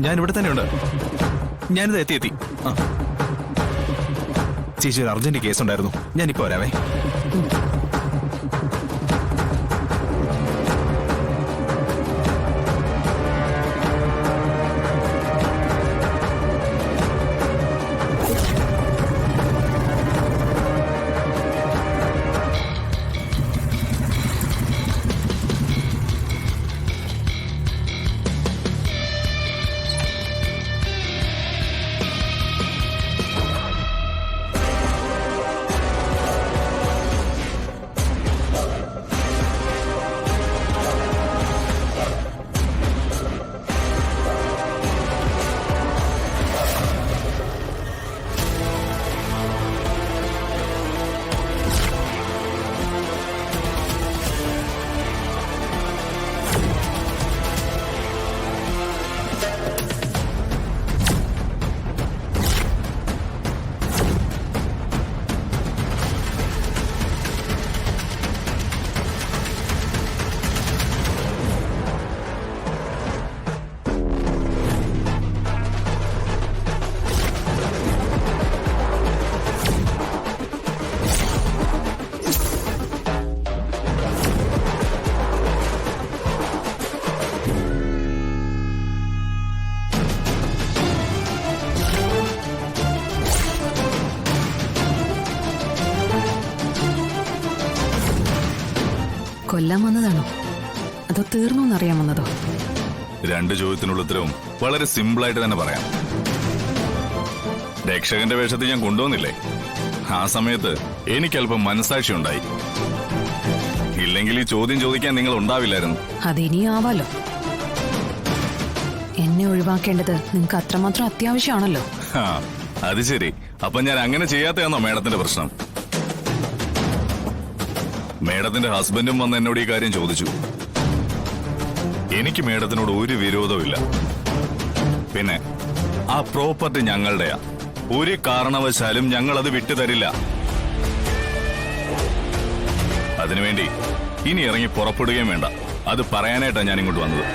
ഞാൻ ഇവിടെ തന്നെ ഉണ്ട്. ഞാനിത് എത്തി. ആ ചേച്ചി, ഒരു അർജന്റ് കേസ് ഉണ്ടായിരുന്നു. ഞാനിപ്പോ വരാവേ. കൊല്ലാൻ വന്നതാണോ അതോ തീർന്നോന്നറിയാൻ വന്നതോ? രണ്ട് ചോദ്യത്തിനുള്ള ഉത്തരവും വളരെ സിമ്പിളായിട്ട് തന്നെ പറയാം. രക്ഷകന്റെ വേഷത്തിൽ ഞാൻ കൊണ്ടുവന്നില്ലേ, ആ സമയത്ത് എനിക്കല്പം മനസാക്ഷി ഉണ്ടായി. ഇല്ലെങ്കിൽ ഈ ചോദ്യം ചോദിക്കാൻ നിങ്ങൾ ഉണ്ടാവില്ലായിരുന്നു. അതിനിയും ആവാലോ. എന്നെ ഒഴിവാക്കേണ്ടത് നിങ്ങൾക്ക് അത്രമാത്രം അത്യാവശ്യമാണല്ലോ. അത് ശരി. അപ്പൊ ഞാൻ അങ്ങനെ ചെയ്യാത്തയാണോ മേഡത്തിന്റെ പ്രശ്നം? മേഡത്തിന്റെ ഹസ്ബൻഡും വന്ന് എന്നോട് ഈ കാര്യം ചോദിച്ചു. എനിക്ക് മേഡത്തിനോട് ഒരു വിരോധമില്ല. പിന്നെ ആ പ്രോപ്പർട്ടി ഞങ്ങളുടെയാ. ഒരു കാരണവശാലും ഞങ്ങൾ അത് വിട്ടുതരില്ല. അതിനുവേണ്ടി ഇനി ഇറങ്ങി പുറപ്പെടുകയും വേണ്ട. അത് പറയാനായിട്ടാണ് ഞാൻ ഇങ്ങോട്ട് വന്നത്.